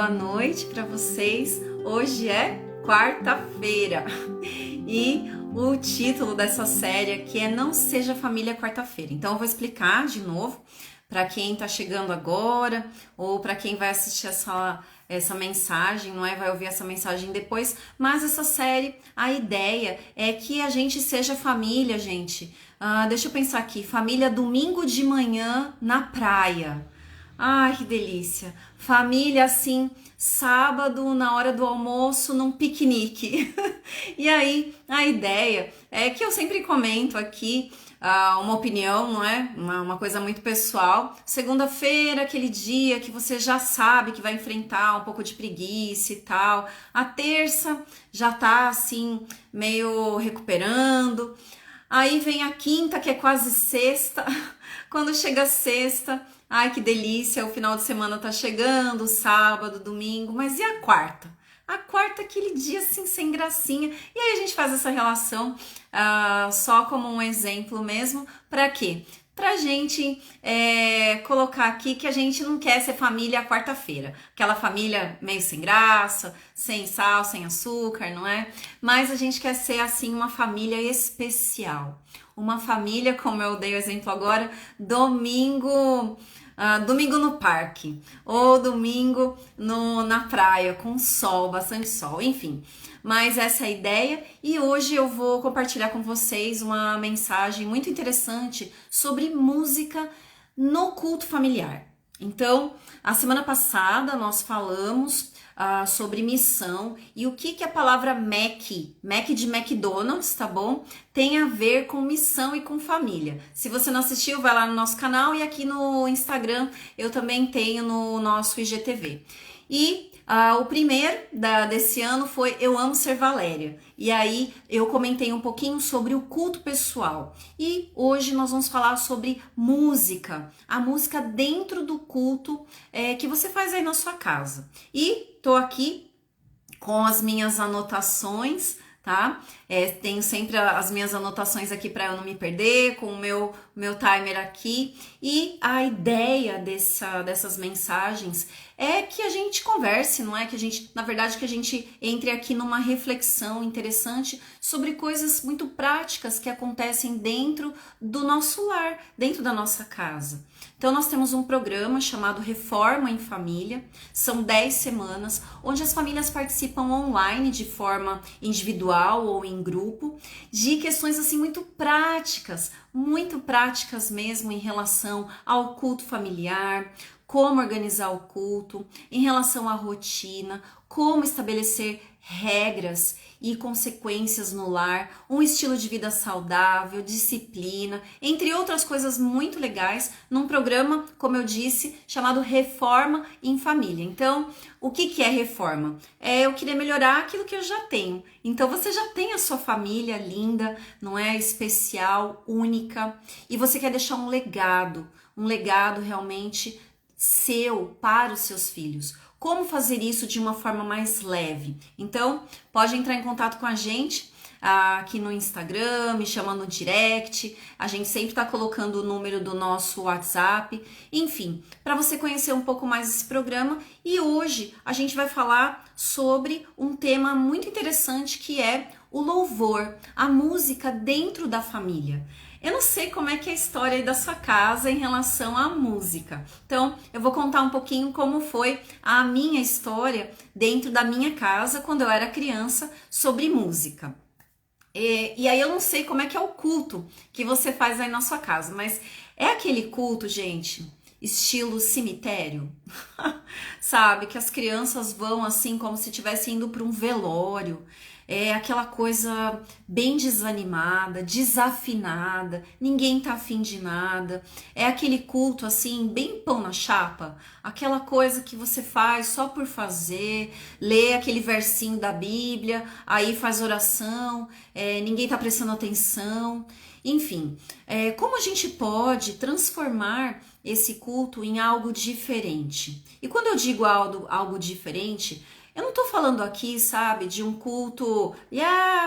boa noite para vocês. Hoje é quarta-feira e o título dessa série aqui é Não Seja Família Quarta-feira. Então eu vou explicar de novo para quem está chegando agora ou para quem vai assistir essa mensagem, não é? Vai ouvir essa mensagem depois. Mas essa série, a ideia é que a gente seja família, gente. Deixa eu pensar aqui. Família domingo de manhã na praia. Ai, que delícia! Família assim, sábado na hora do almoço num piquenique. E aí, a ideia é que eu sempre comento aqui uma opinião, não é? Uma coisa muito pessoal. Segunda-feira, aquele dia que você já sabe que vai enfrentar um pouco de preguiça e tal. A terça já tá assim, meio recuperando. Aí vem a quinta, que é quase sexta. Quando chega a sexta, ai que delícia, o final de semana tá chegando, sábado, domingo, mas e a quarta? A quarta é aquele dia assim, sem gracinha. E aí a gente faz essa relação só como um exemplo mesmo. Pra quê? Pra gente colocar aqui que a gente não quer ser família quarta-feira. Aquela família meio sem graça, sem sal, sem açúcar, não é? Mas a gente quer ser assim uma família especial. Uma família, como eu dei o exemplo agora, domingo no parque, ou domingo na praia, com sol, bastante sol, enfim. Mas essa é a ideia e hoje eu vou compartilhar com vocês uma mensagem muito interessante sobre música no culto familiar. Então, a semana passada nós falamos sobre missão e o que a palavra Mac de McDonald's, tá bom? Tem a ver com missão e com família. Se você não assistiu, vai lá no nosso canal e aqui no Instagram eu também tenho no nosso IGTV. E o primeiro desse ano foi Eu Amo Ser Valéria. E aí eu comentei um pouquinho sobre o culto pessoal. E hoje nós vamos falar sobre música. A música dentro do culto que você faz aí na sua casa. E tô aqui com as minhas anotações, tá? Tenho sempre as minhas anotações aqui para eu não me perder, com o meu timer aqui. E a ideia dessas mensagens é que a gente converse, não é? Que a gente, na verdade, que a gente entre aqui numa reflexão interessante sobre coisas muito práticas que acontecem dentro do nosso lar, dentro da nossa casa. Então nós temos um programa chamado Reforma em Família, são 10 semanas, onde as famílias participam online de forma individual ou em grupo, de questões assim muito práticas mesmo em relação ao culto familiar, como organizar o culto, em relação à rotina, como estabelecer regras e consequências no lar, um estilo de vida saudável, disciplina, entre outras coisas muito legais, num programa, como eu disse, chamado Reforma em Família. Então, o que é reforma? Eu queria melhorar aquilo que eu já tenho. Então, você já tem a sua família linda, não é? Especial, única, e você quer deixar um legado realmente seu para os seus filhos. Como fazer isso de uma forma mais leve? Então, pode entrar em contato com a gente aqui no Instagram, me chama no direct, a gente sempre está colocando o número do nosso WhatsApp, enfim, para você conhecer um pouco mais esse programa. E hoje a gente vai falar sobre um tema muito interessante que é o louvor, a música dentro da família. Eu não sei como é que é a história aí da sua casa em relação à música. Então, eu vou contar um pouquinho como foi a minha história dentro da minha casa quando eu era criança sobre música. E aí eu não sei como é que é o culto que você faz aí na sua casa, mas é aquele culto, gente, estilo cemitério, sabe? Que as crianças vão assim como se estivessem indo para um velório. É aquela coisa bem desanimada, desafinada, ninguém tá afim de nada. É aquele culto assim, bem pão na chapa, aquela coisa que você faz só por fazer, lê aquele versinho da Bíblia, aí faz oração, ninguém tá prestando atenção. Enfim, como a gente pode transformar esse culto em algo diferente? E quando eu digo algo diferente, eu não tô falando aqui, sabe, de um culto,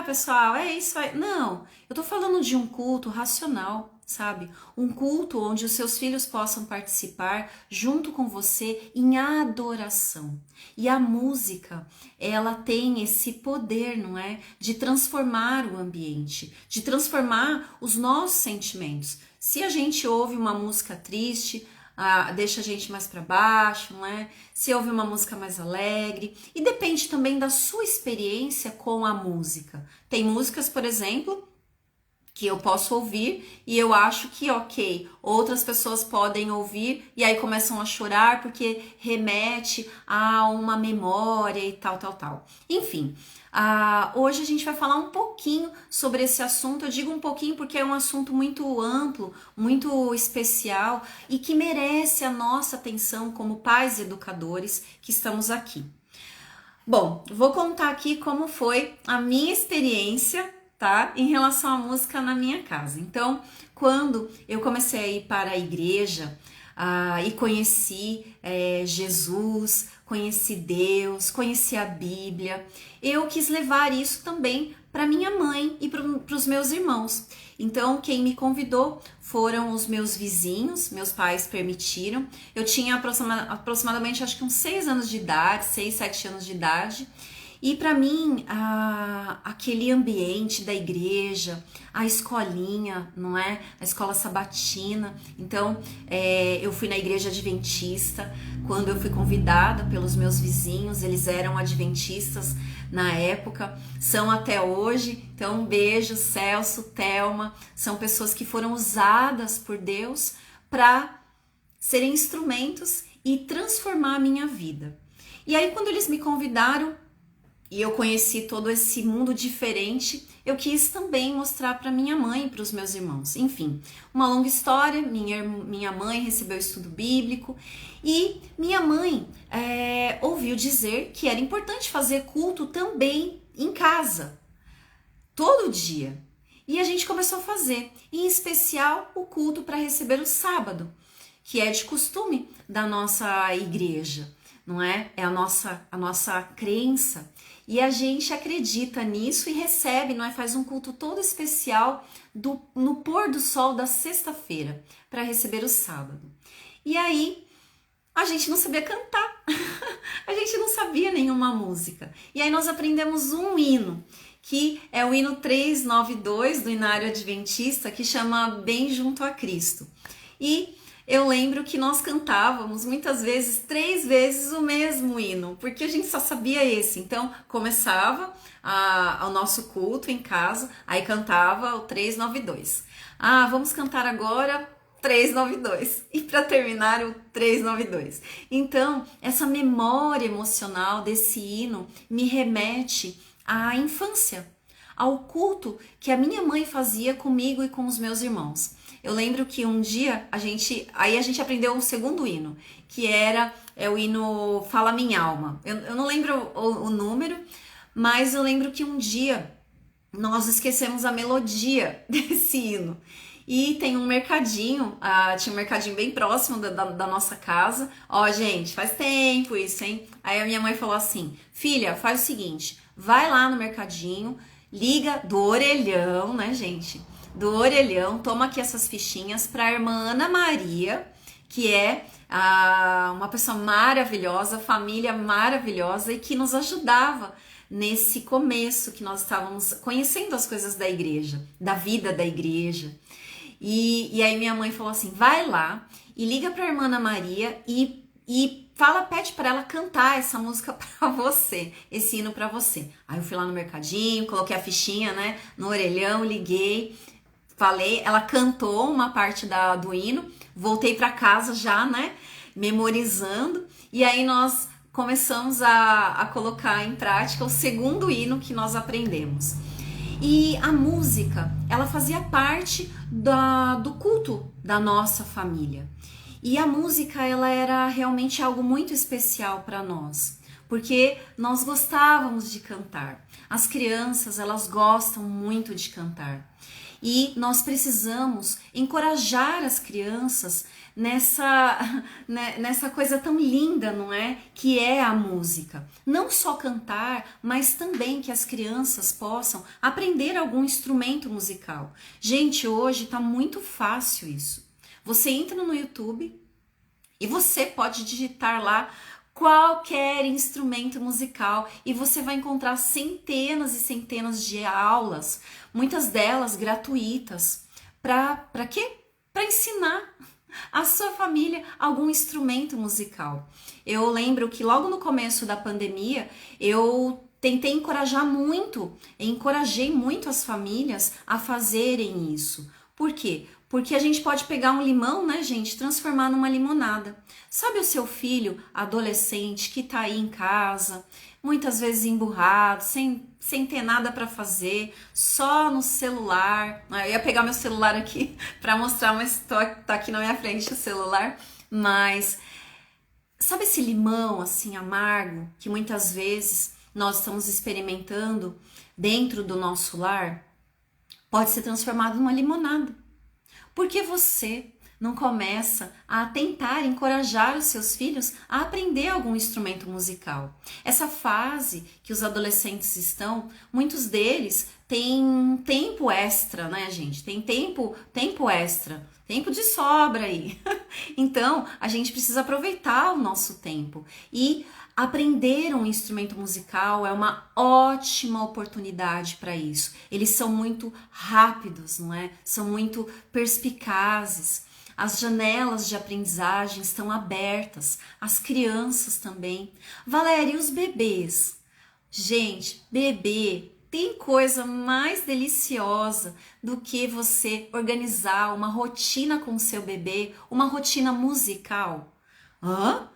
pessoal, é isso aí. Não, eu tô falando de um culto racional, sabe? Um culto onde os seus filhos possam participar junto com você em adoração. E a música, ela tem esse poder, não é? De transformar o ambiente, de transformar os nossos sentimentos. Se a gente ouve uma música triste, deixa a gente mais para baixo, não é? Se ouve uma música mais alegre. E depende também da sua experiência com a música. Tem músicas, por exemplo, que eu posso ouvir e eu acho que ok, outras pessoas podem ouvir e aí começam a chorar porque remete a uma memória e tal. Enfim, hoje a gente vai falar um pouquinho sobre esse assunto. Eu digo um pouquinho porque é um assunto muito amplo, muito especial e que merece a nossa atenção como pais e educadores que estamos aqui. Bom, vou contar aqui como foi a minha experiência, tá? Em relação à música na minha casa. Então, quando eu comecei a ir para a igreja e conheci Jesus, conheci Deus, conheci a Bíblia, eu quis levar isso também para minha mãe e para os meus irmãos. Então, quem me convidou foram os meus vizinhos, meus pais permitiram. Eu tinha aproximadamente, acho que uns 6 anos de idade, 6, 7 anos de idade. E para mim, aquele ambiente da igreja, a escolinha, não é? A escola sabatina. Então, eu fui na igreja adventista. Quando eu fui convidada pelos meus vizinhos, eles eram adventistas na época, são até hoje. Então, um beijo, Celso, Thelma. São pessoas que foram usadas por Deus para serem instrumentos e transformar a minha vida. E aí, quando eles me convidaram, e eu conheci todo esse mundo diferente, eu quis também mostrar para minha mãe e para os meus irmãos. Enfim, uma longa história. Minha mãe recebeu estudo bíblico e minha mãe ouviu dizer que era importante fazer culto também em casa, todo dia. E a gente começou a fazer, em especial o culto para receber o sábado, que é de costume da nossa igreja, não é? É a nossa crença. E a gente acredita nisso e recebe, não é? Faz um culto todo especial no pôr do sol da sexta-feira para receber o sábado. E aí a gente não sabia cantar, a gente não sabia nenhuma música. E aí nós aprendemos um hino, que é o hino 392 do Inário Adventista, que chama Bem Junto a Cristo. E eu lembro que nós cantávamos muitas vezes, 3 vezes o mesmo hino, porque a gente só sabia esse. Então, começava o nosso culto em casa, aí cantava o 392. Vamos cantar agora 392. E para terminar, o 392. Então, essa memória emocional desse hino me remete à infância, ao culto que a minha mãe fazia comigo e com os meus irmãos. Eu lembro que um dia a gente aprendeu um segundo hino, que é o hino Fala Minha Alma. Eu não lembro o número, mas eu lembro que um dia nós esquecemos a melodia desse hino. E tem um mercadinho, tinha um mercadinho bem próximo da nossa casa. Ó, gente, faz tempo isso, hein? Aí a minha mãe falou assim: filha, faz o seguinte, vai lá no mercadinho, liga do orelhão, né, gente? Do orelhão, toma aqui essas fichinhas para a irmã Ana Maria, que é uma pessoa maravilhosa, família maravilhosa e que nos ajudava nesse começo que nós estávamos conhecendo as coisas da igreja, da vida da igreja. E aí minha mãe falou assim: vai lá e liga para a irmã Ana Maria e pede para ela cantar essa música para você, esse hino para você. Aí eu fui lá no mercadinho, coloquei a fichinha, né, no orelhão, liguei, falei, ela cantou uma parte do hino, voltei para casa já, né, memorizando, e aí nós começamos a colocar em prática o segundo hino que nós aprendemos. E a música, ela fazia parte do culto da nossa família. E a música, ela era realmente algo muito especial para nós, porque nós gostávamos de cantar. As crianças, elas gostam muito de cantar. E nós precisamos encorajar as crianças nessa, nessa coisa tão linda, não é? Que é a música. Não só cantar, mas também que as crianças possam aprender algum instrumento musical. Gente, hoje tá muito fácil isso. Você entra no YouTube e você pode digitar lá qualquer instrumento musical e você vai encontrar centenas e centenas de aulas, muitas delas gratuitas. Para quê? Para ensinar a sua família algum instrumento musical. Eu lembro que logo no começo da pandemia, eu tentei encorajei muito as famílias a fazerem isso. Por quê? Porque a gente pode pegar um limão, né, gente, transformar numa limonada. Sabe o seu filho adolescente que tá aí em casa, muitas vezes emburrado, sem ter nada para fazer, só no celular. Eu ia pegar meu celular aqui para mostrar, mas tá aqui na minha frente o celular. Mas sabe esse limão assim amargo que muitas vezes nós estamos experimentando dentro do nosso lar? Pode ser transformado numa limonada. Por que você não começa a tentar encorajar os seus filhos a aprender algum instrumento musical? Essa fase que os adolescentes estão, muitos deles têm tempo extra, né, gente? Tem tempo extra, tempo de sobra aí. Então, a gente precisa aproveitar o nosso tempo e aprender um instrumento musical é uma ótima oportunidade para isso. Eles são muito rápidos, não é? São muito perspicazes. As janelas de aprendizagem estão abertas, as crianças também. Valéria, e os bebês? Gente, bebê tem coisa mais deliciosa do que você organizar uma rotina com o seu bebê, uma rotina musical. Hã?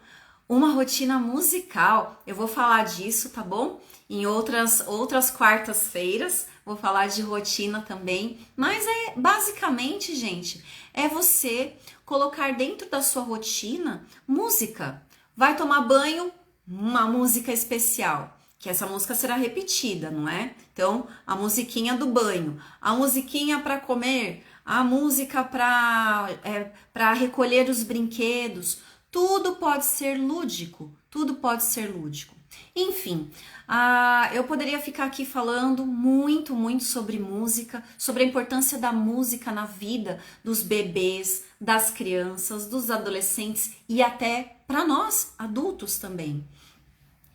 Uma rotina musical. Eu vou falar disso, tá bom? Em outras quartas-feiras, vou falar de rotina também. Mas é basicamente, gente, é você colocar dentro da sua rotina música. Vai tomar banho, uma música especial, que essa música será repetida, não é? Então, a musiquinha do banho, a musiquinha para comer, a música para recolher os brinquedos. Tudo pode ser lúdico, tudo pode ser lúdico. Enfim, eu poderia ficar aqui falando muito sobre música, sobre a importância da música na vida dos bebês, das crianças, dos adolescentes e até para nós, adultos também.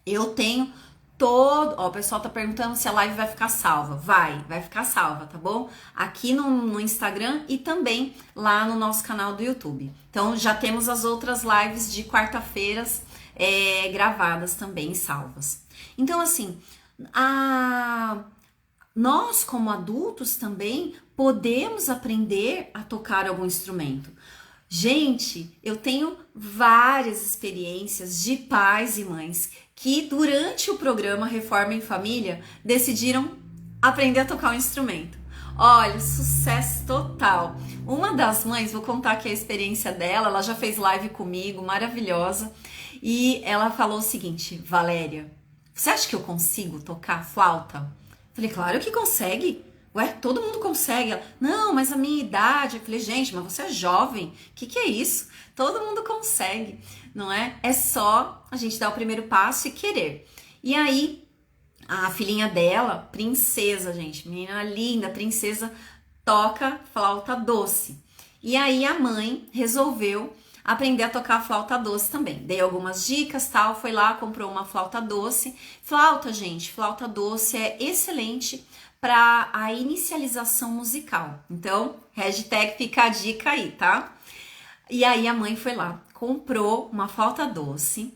Eu tenho o pessoal tá perguntando se a live vai ficar salva. Vai ficar salva, tá bom? Aqui no Instagram e também lá no nosso canal do YouTube. Então já temos as outras lives de quarta-feiras gravadas também, salvas. Então assim, nós como adultos também podemos aprender a tocar algum instrumento. Gente, eu tenho várias experiências de pais e mães que durante o programa Reforma em Família decidiram aprender a tocar um instrumento. Olha, sucesso total. Uma das mães, vou contar aqui a experiência dela, ela já fez live comigo, maravilhosa, e ela falou o seguinte: Valéria, você acha que eu consigo tocar flauta? Falei, claro que consegue. Ué, todo mundo consegue. Ela, não, mas a minha idade. Eu falei, gente, mas você é jovem. O que é isso? Todo mundo consegue, não é? É só a gente dar o primeiro passo e querer. E aí, a filhinha dela, princesa, gente, menina linda, princesa, toca flauta doce. E aí a mãe resolveu aprender a tocar flauta doce também. Dei algumas dicas, tal, foi lá, comprou uma flauta doce. Flauta, gente, flauta doce é excelente para a inicialização musical. Então, hashtag fica a dica aí, tá? E aí a mãe foi lá, comprou uma flauta doce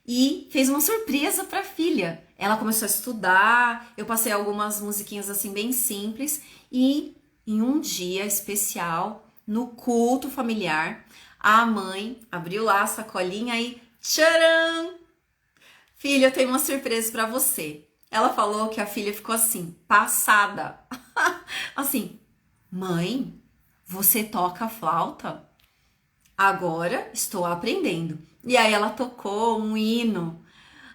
e fez uma surpresa para a filha. Ela começou a estudar, eu passei algumas musiquinhas assim bem simples e em um dia especial, no culto familiar, a mãe abriu lá a sacolinha e tcharam! Filha, eu tenho uma surpresa para você. Ela falou que a filha ficou assim, passada. Assim, mãe, você toca flauta? Agora estou aprendendo. E aí ela tocou um hino.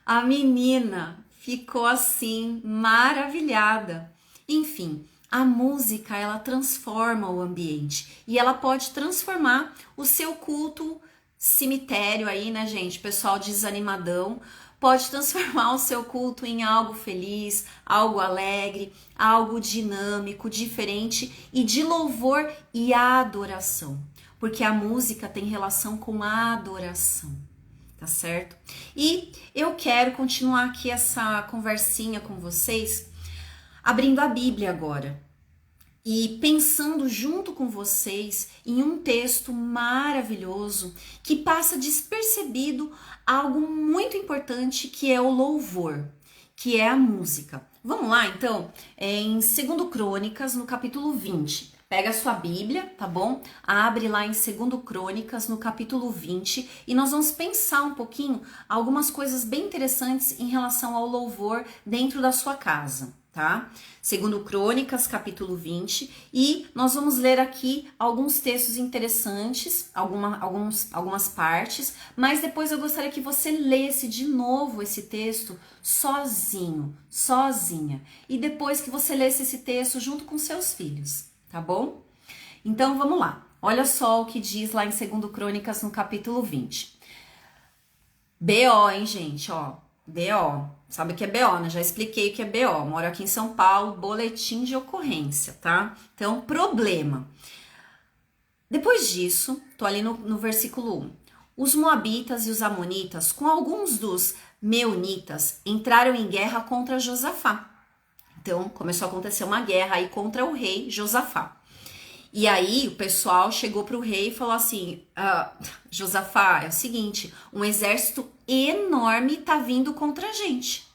A menina ficou assim, maravilhada. Enfim, a música, ela transforma o ambiente e ela pode transformar o seu culto cemitério aí, né, gente? Pessoal desanimadão, pode transformar o seu culto em algo feliz, algo alegre, algo dinâmico, diferente e de louvor e adoração, porque a música tem relação com a adoração, tá certo? E eu quero continuar aqui essa conversinha com vocês, abrindo a Bíblia agora e pensando junto com vocês em um texto maravilhoso que passa despercebido algo muito importante, que é o louvor, que é a música. Vamos lá, então, em 2 Crônicas, no capítulo 20. Pega a sua Bíblia, tá bom? Abre lá em 2 Crônicas, no capítulo 20, e nós vamos pensar um pouquinho algumas coisas bem interessantes em relação ao louvor dentro da sua casa, tá? 2 Crônicas, capítulo 20, e nós vamos ler aqui alguns textos interessantes, algumas partes, mas depois eu gostaria que você lesse de novo esse texto sozinho, sozinha, e depois que você lesse esse texto junto com seus filhos, tá bom? Então vamos lá, olha só o que diz lá em 2 Crônicas, no capítulo 20. BO, hein, gente, ó, BO. Sabe o que é BO, né? Já expliquei o que é BO. Moro aqui em São Paulo, boletim de ocorrência, tá? Então, problema. Depois disso, tô ali no versículo 1. Os moabitas e os amonitas, com alguns dos meunitas, entraram em guerra contra Josafá. Então, começou a acontecer uma guerra aí contra o rei Josafá. E aí o pessoal chegou para o rei e falou assim, Josafá, é o seguinte, um exército enorme tá vindo contra a gente.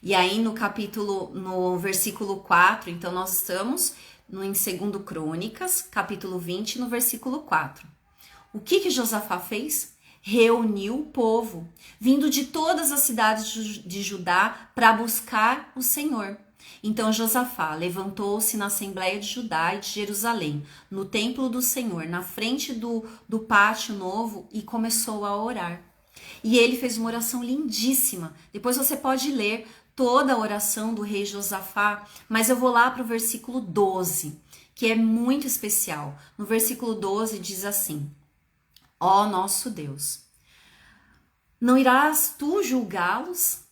E aí no versículo 4, então nós estamos em 2 Crônicas, capítulo 20, no versículo 4. O que Josafá fez? Reuniu o povo, vindo de todas as cidades de Judá para buscar o Senhor. Então Josafá levantou-se na Assembleia de Judá e de Jerusalém, no templo do Senhor, na frente do pátio novo, e começou a orar. E ele fez uma oração lindíssima. Depois você pode ler toda a oração do rei Josafá, mas eu vou lá para o versículo 12, que é muito especial. No versículo 12 diz assim: Ó nosso Deus, não irás tu julgá-los?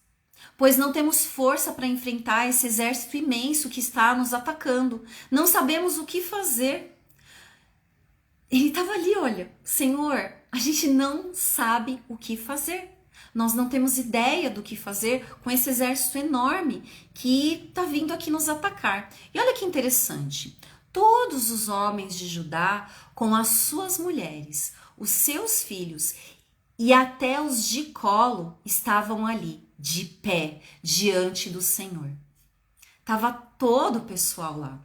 Pois não temos força para enfrentar esse exército imenso que está nos atacando. Não sabemos o que fazer. Ele estava ali, olha, Senhor, a gente não sabe o que fazer. Nós não temos ideia do que fazer com esse exército enorme que está vindo aqui nos atacar. E olha que interessante, todos os homens de Judá, com as suas mulheres, os seus filhos e até os de colo, estavam ali, de pé, diante do Senhor. Tava todo o pessoal lá,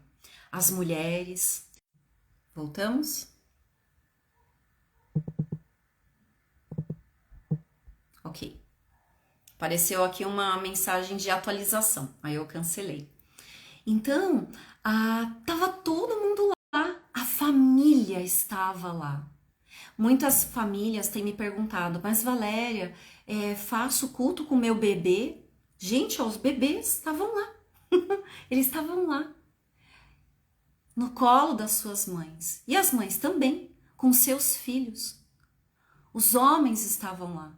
as mulheres. Voltamos? Ok. Apareceu aqui uma mensagem de atualização, aí eu cancelei. Então, tava todo mundo lá, a família estava lá. Muitas famílias têm me perguntado, mas Valéria, faço culto com meu bebê? Gente, ó, os bebês estavam lá, eles estavam lá, no colo das suas mães, e as mães também, com seus filhos. Os homens estavam lá,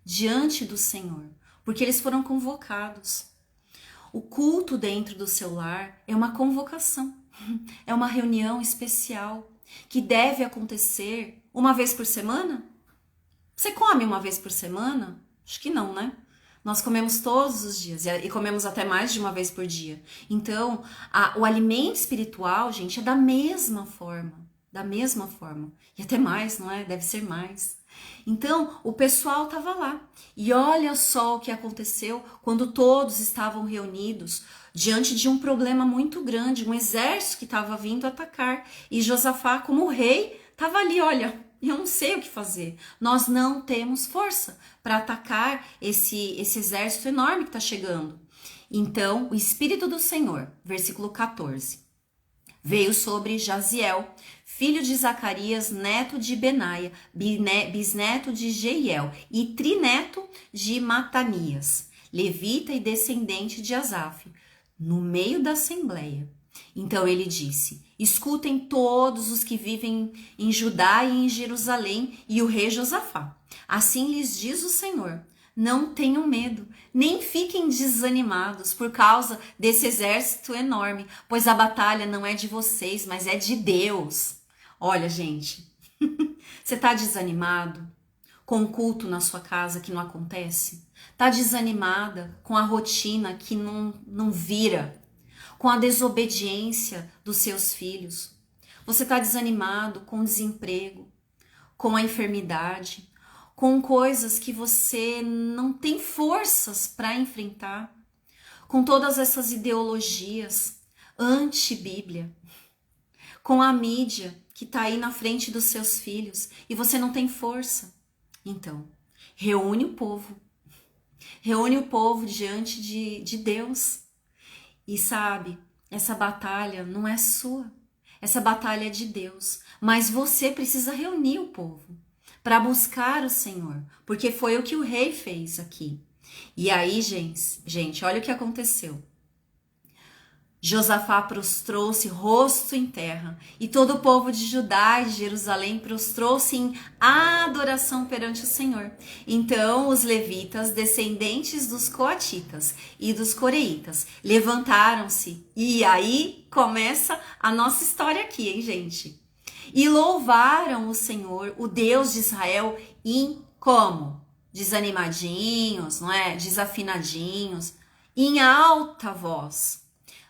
diante do Senhor, porque eles foram convocados. O culto dentro do seu lar é uma convocação, é uma reunião especial que deve acontecer uma vez por semana? Você come uma vez por semana? Acho que não, né? Nós comemos todos os dias e comemos até mais de uma vez por dia. Então, o alimento espiritual, gente, é da mesma forma. E até mais, não é? Deve ser mais. Então, o pessoal estava lá. E olha só o que aconteceu quando todos estavam reunidos diante de um problema muito grande, um exército que estava vindo atacar. E Josafá, como rei, estava ali, olha, eu não sei o que fazer. Nós não temos força para atacar esse exército enorme que está chegando. Então, o Espírito do Senhor, versículo 14, veio sobre Jaziel, filho de Zacarias, neto de Benaia, bisneto de Jeiel e trineto de Matanias, levita e descendente de Asaf, no meio da assembleia. Então ele disse: escutem todos os que vivem em Judá e em Jerusalém e o rei Josafá. Assim lhes diz o Senhor: não tenham medo, nem fiquem desanimados por causa desse exército enorme, pois a batalha não é de vocês, mas é de Deus. Olha, gente, você está desanimado com o culto na sua casa que não acontece? Está desanimada com a rotina que não vira? Com a desobediência dos seus filhos? Você está desanimado com o desemprego, com a enfermidade, com coisas que você não tem forças para enfrentar, com todas essas ideologias anti-Bíblia, com a mídia que está aí na frente dos seus filhos e você não tem força? Então, reúne o povo diante de Deus. E sabe, essa batalha não é sua, essa batalha é de Deus, mas você precisa reunir o povo para buscar o Senhor, porque foi o que o rei fez aqui. E aí, gente, olha o que aconteceu. Josafá prostrou-se rosto em terra, e todo o povo de Judá e de Jerusalém prostrou-se em adoração perante o Senhor. Então os levitas, descendentes dos coatitas e dos coreitas, levantaram-se. E aí começa a nossa história aqui, hein, gente? E louvaram o Senhor, o Deus de Israel, em como? Desanimadinhos, não é? Desafinadinhos, em alta voz.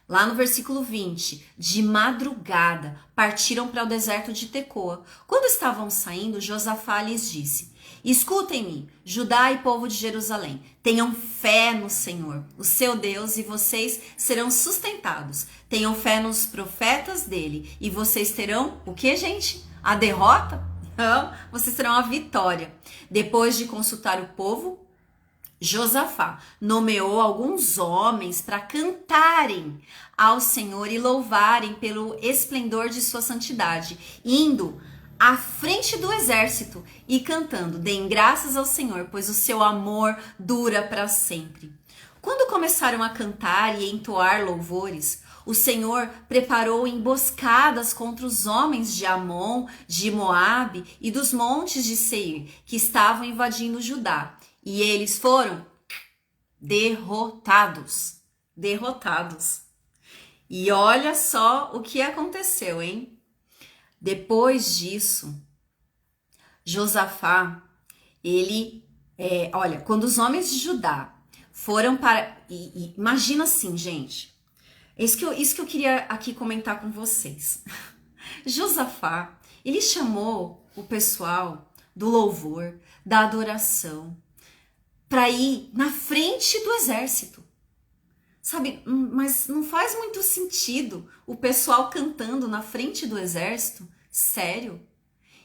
Lá no versículo 20, de madrugada partiram para o deserto de Tecoa. Quando estavam saindo, Josafá lhes disse: escutem-me, Judá e povo de Jerusalém, tenham fé no Senhor, o seu Deus, e vocês serão sustentados. Tenham fé nos profetas dele, e vocês terão o que, gente? A derrota? Não, vocês terão a vitória. Depois de consultar o povo, Josafá nomeou alguns homens para cantarem ao Senhor e louvarem pelo esplendor de sua santidade, indo à frente do exército e cantando: deem graças ao Senhor, pois o seu amor dura para sempre. Quando começaram a cantar e entoar louvores, o Senhor preparou emboscadas contra os homens de Amon, de Moabe e dos montes de Seir, que estavam invadindo Judá. E eles foram derrotados. E olha só o que aconteceu, hein? Depois disso, Josafá, olha, quando os homens de Judá foram para... imagina assim, gente. Isso que eu queria aqui comentar com vocês. Josafá, ele chamou o pessoal do louvor, da adoração, para ir na frente do exército. Sabe, mas não faz muito sentido o pessoal cantando na frente do exército? Sério?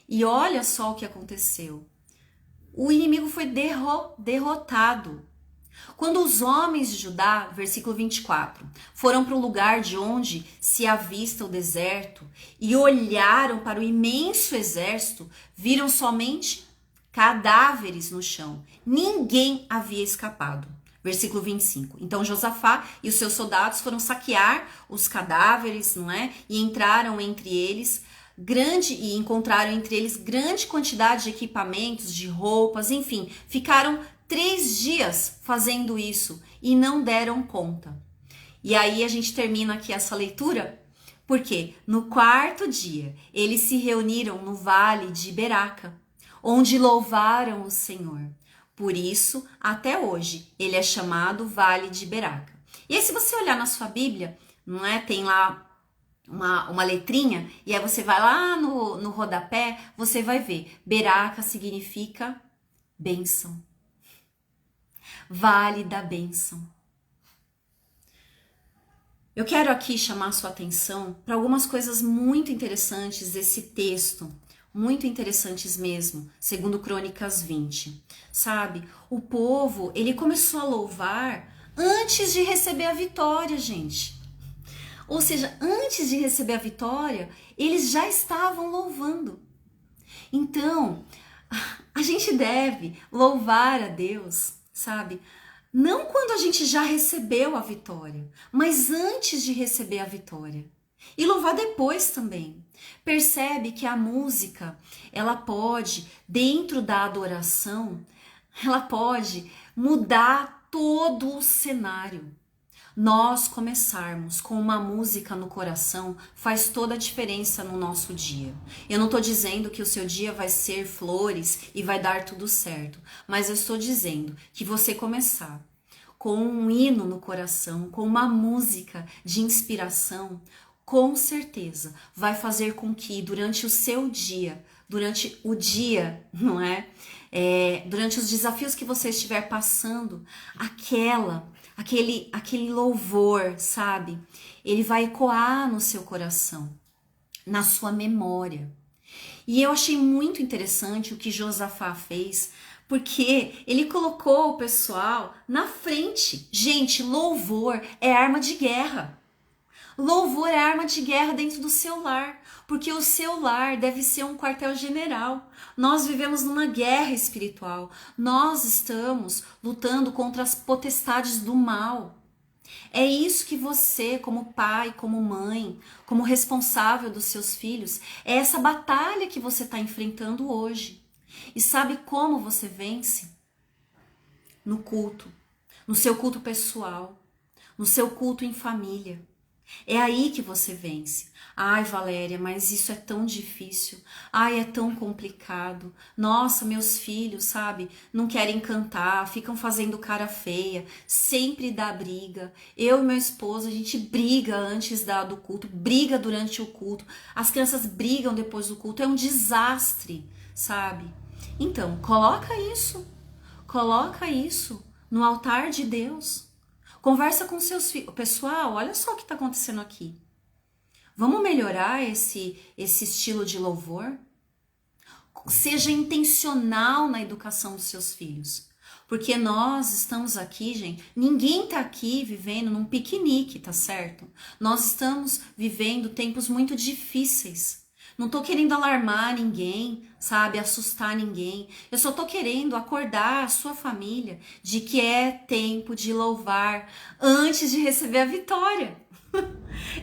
E olha só o que aconteceu. O inimigo foi derrotado. Quando os homens de Judá, versículo 24, foram para o lugar de onde se avista o deserto e olharam para o imenso exército, viram somente cadáveres no chão. Ninguém havia escapado. Versículo 25. Então Josafá e os seus soldados foram saquear os cadáveres, não é? E encontraram entre eles grande quantidade de equipamentos, de roupas, enfim, ficaram 3 dias fazendo isso e não deram conta. E aí a gente termina aqui essa leitura, porque no 4º dia eles se reuniram no vale de Beraca, onde louvaram o Senhor. Por isso, até hoje, ele é chamado Vale de Beraca. E aí, se você olhar na sua Bíblia, não é? Tem lá uma letrinha, e aí você vai lá no rodapé, você vai ver. Beraca significa bênção. Vale da bênção. Eu quero aqui chamar a sua atenção para algumas coisas muito interessantes desse texto. Muito interessantes mesmo, segundo Crônicas 20. Sabe, o povo, ele começou a louvar antes de receber a vitória, gente. Ou seja, antes de receber a vitória, eles já estavam louvando. Então, a gente deve louvar a Deus, sabe? Não quando a gente já recebeu a vitória, mas antes de receber a vitória. E louvar depois também. Percebe que a música, ela pode, dentro da adoração, ela pode mudar todo o cenário. Nós começarmos com uma música no coração faz toda a diferença no nosso dia. Eu não estou dizendo que o seu dia vai ser flores e vai dar tudo certo, mas eu estou dizendo que você começar com um hino no coração, com uma música de inspiração, com certeza vai fazer com que durante o seu dia, durante o dia, não é? Durante os desafios que você estiver passando, aquele louvor, sabe? Ele vai ecoar no seu coração, na sua memória. E eu achei muito interessante o que Josafá fez, porque ele colocou o pessoal na frente. Gente, louvor é arma de guerra. Louvor é arma de guerra dentro do seu lar, porque o seu lar deve ser um quartel-general. Nós vivemos numa guerra espiritual. Nós estamos lutando contra as potestades do mal. É isso que você, como pai, como mãe, como responsável dos seus filhos, é essa batalha que você está enfrentando hoje. E sabe como você vence? No culto, no seu culto pessoal, no seu culto em família. É aí que você vence. Ai, Valéria, mas isso é tão difícil. Ai, é tão complicado. Nossa, meus filhos, sabe, não querem cantar, ficam fazendo cara feia, sempre dá briga. Eu e meu esposo, a gente briga antes do culto, briga durante o culto. As crianças brigam depois do culto. É um desastre, sabe? Então, coloca isso no altar de Deus. Conversa com seus filhos. Pessoal, olha só o que está acontecendo aqui. Vamos melhorar esse estilo de louvor? Seja intencional na educação dos seus filhos. Porque nós estamos aqui, gente, ninguém está aqui vivendo num piquenique, tá certo? Nós estamos vivendo tempos muito difíceis. Não tô querendo alarmar ninguém, sabe, assustar ninguém. Eu só tô querendo acordar a sua família de que é tempo de louvar antes de receber a vitória.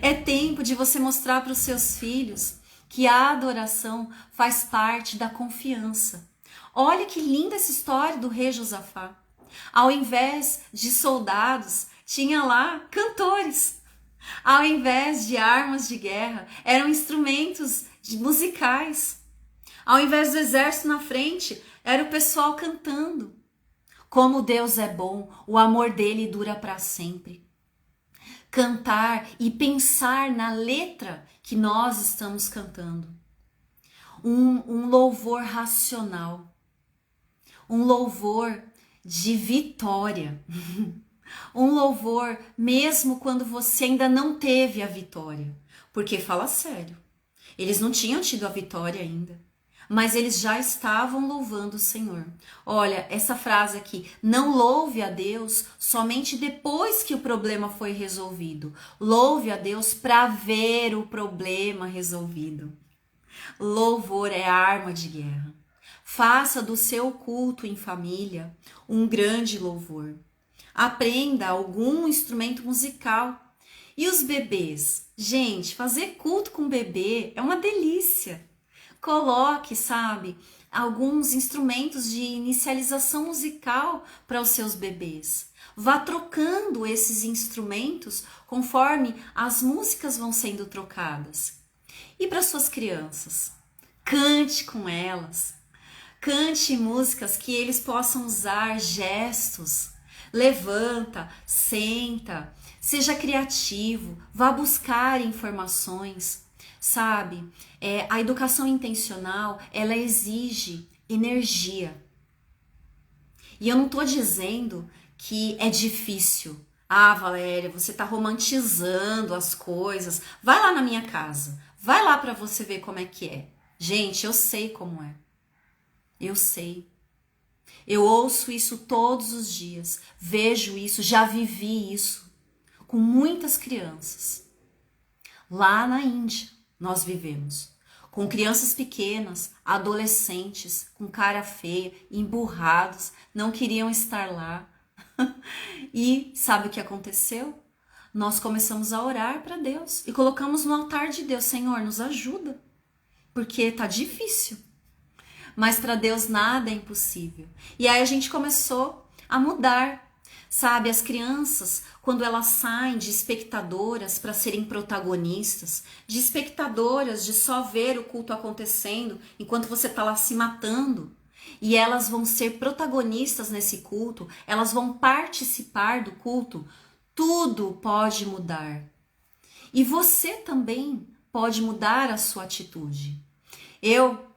É tempo de você mostrar para os seus filhos que a adoração faz parte da confiança. Olha que linda essa história do rei Josafá. Ao invés de soldados, tinha lá cantores. Ao invés de armas de guerra, eram instrumentos musicais. Ao invés do exército na frente, era o pessoal cantando. Como Deus é bom, o amor dele dura para sempre. Cantar e pensar na letra que nós estamos cantando. Um louvor racional. Um louvor de vitória. Um louvor mesmo quando você ainda não teve a vitória. Porque fala sério, eles não tinham tido a vitória ainda, mas eles já estavam louvando o Senhor. Olha, essa frase aqui, não louve a Deus somente depois que o problema foi resolvido. Louve a Deus para ver o problema resolvido. Louvor é arma de guerra. Faça do seu culto em família um grande louvor. Aprenda algum instrumento musical. E os bebês? Gente, fazer culto com bebê é uma delícia. Coloque, sabe, alguns instrumentos de inicialização musical para os seus bebês. Vá trocando esses instrumentos conforme as músicas vão sendo trocadas. E para suas crianças? Cante com elas. Cante músicas que eles possam usar gestos. Levanta, senta, seja criativo, vá buscar informações, sabe? A educação intencional, ela exige energia. E eu não tô dizendo que é difícil. Ah, Valéria, você tá romantizando as coisas. Vai lá na minha casa, vai lá para você ver como é que é. Gente, eu sei como é. Eu sei. Eu ouço isso todos os dias, vejo isso, já vivi isso com muitas crianças. Lá na Índia nós vivemos com crianças pequenas, adolescentes, com cara feia, emburrados, não queriam estar lá. E sabe o que aconteceu? nós começamos a orar para Deus e colocamos no altar de Deus: Senhor, nos ajuda, porque tá difícil. Mas para Deus nada é impossível. E aí a gente começou a mudar. Sabe, as crianças, quando elas saem de espectadoras para serem protagonistas, de espectadoras de só ver o culto acontecendo enquanto você está lá se matando, e elas vão ser protagonistas nesse culto, elas vão participar do culto, tudo pode mudar. E você também pode mudar a sua atitude. Eu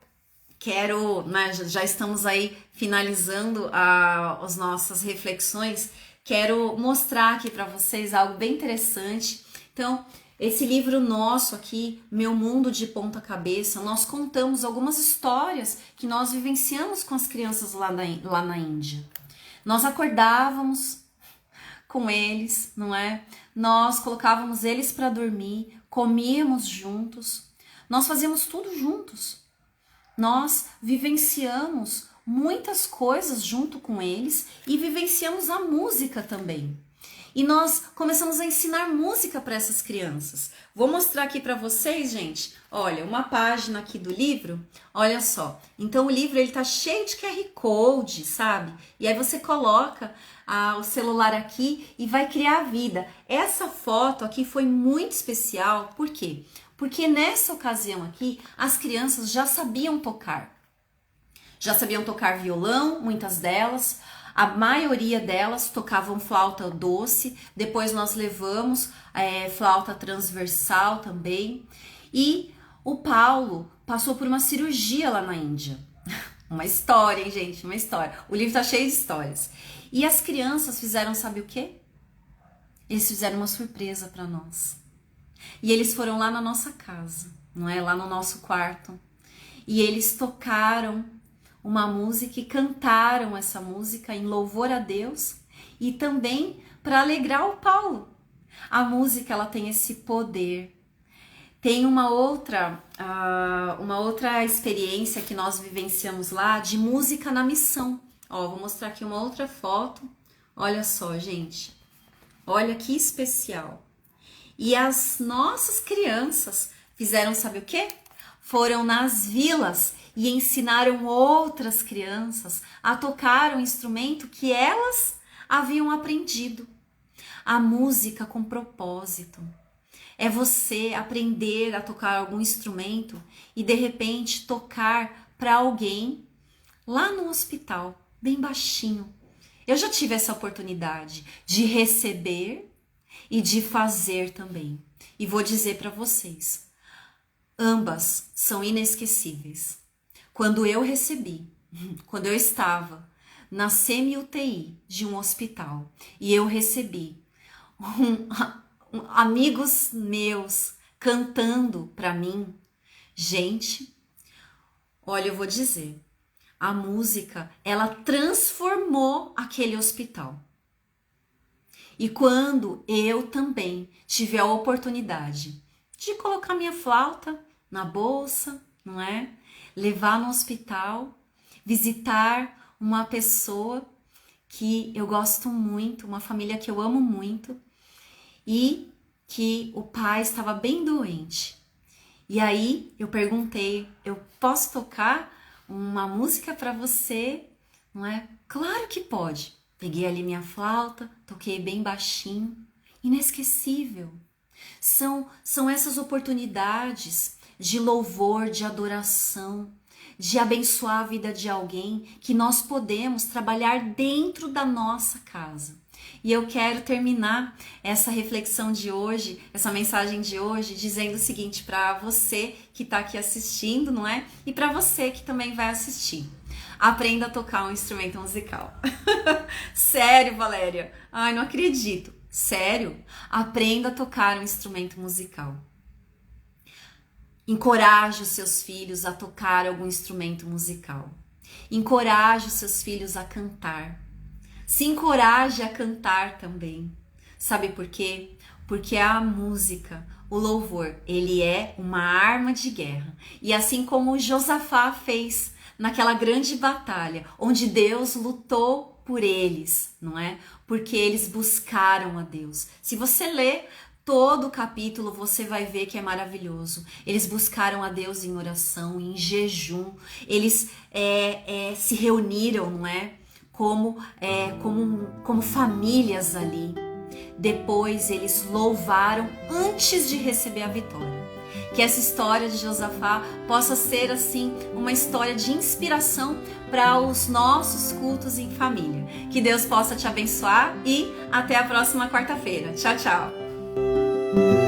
quero, né, já estamos aí finalizando as nossas reflexões, quero mostrar aqui para vocês algo bem interessante. Então, esse livro nosso aqui, Meu Mundo de Ponta Cabeça, nós contamos algumas histórias que nós vivenciamos com as crianças lá na Índia. Nós acordávamos com eles, não é? Nós colocávamos eles para dormir, comíamos juntos, nós fazíamos tudo juntos. Nós vivenciamos muitas coisas junto com eles e vivenciamos a música também. E nós começamos a ensinar música para essas crianças. Vou mostrar aqui para vocês, gente. Olha, uma página aqui do livro. Olha só. Então o livro ele tá cheio de QR Code, sabe? E aí você coloca o celular aqui e vai criar a vida. Essa foto aqui foi muito especial. Por quê? Porque nessa ocasião aqui, as crianças já sabiam tocar. Já sabiam tocar violão, muitas delas. A maioria delas tocavam flauta doce. Depois nós levamos flauta transversal também. E o Paulo passou por uma cirurgia lá na Índia. Uma história, hein, gente? Uma história. O livro tá cheio de histórias. E as crianças fizeram, sabe o quê? Eles fizeram uma surpresa para nós. E eles foram lá na nossa casa, não é? Lá no nosso quarto. E eles tocaram uma música e cantaram essa música em louvor a Deus e também para alegrar o Paulo. A música, ela tem esse poder. Tem uma outra experiência que nós vivenciamos lá de música na missão. Ó, vou mostrar aqui uma outra foto. Olha só, gente. Olha que especial. E as nossas crianças fizeram, sabe o quê? Foram nas vilas e ensinaram outras crianças a tocar um instrumento que elas haviam aprendido. A música com propósito. É você aprender a tocar algum instrumento e de repente tocar para alguém lá no hospital, bem baixinho. Eu já tive essa oportunidade de receber e de fazer também. E vou dizer para vocês, ambas são inesquecíveis. Quando eu recebi, quando eu estava na semi-UTI de um hospital e eu recebi amigos meus cantando para mim, gente, olha, eu vou dizer, a música, ela transformou aquele hospital. E quando eu também tive a oportunidade de colocar minha flauta na bolsa, não é? Levar no hospital, visitar uma pessoa que eu gosto muito, uma família que eu amo muito, e que o pai estava bem doente. E aí eu perguntei, eu posso tocar uma música para você? Não é? Claro que pode. Peguei ali minha flauta, toquei bem baixinho, inesquecível. São essas oportunidades de louvor, de adoração, de abençoar a vida de alguém que nós podemos trabalhar dentro da nossa casa. E eu quero terminar essa reflexão de hoje, essa mensagem de hoje, dizendo o seguinte para você que está aqui assistindo, não é? E para você que também vai assistir. Aprenda a tocar um instrumento musical. Sério, Valéria? Ai, não acredito. Sério? Aprenda a tocar um instrumento musical. Encoraje os seus filhos a tocar algum instrumento musical. Encoraje os seus filhos a cantar. Se encoraje a cantar também. Sabe por quê? Porque a música, o louvor, ele é uma arma de guerra. E assim como Josafá fez naquela grande batalha, onde Deus lutou por eles, não é? Porque eles buscaram a Deus. Se você ler todo o capítulo, você vai ver que é maravilhoso. Eles buscaram a Deus em oração, em jejum. Eles se reuniram, não é? Como famílias ali. Depois eles louvaram antes de receber a vitória. Que essa história de Josafá possa ser assim uma história de inspiração para os nossos cultos em família. Que Deus possa te abençoar e até a próxima quarta-feira. Tchau, tchau!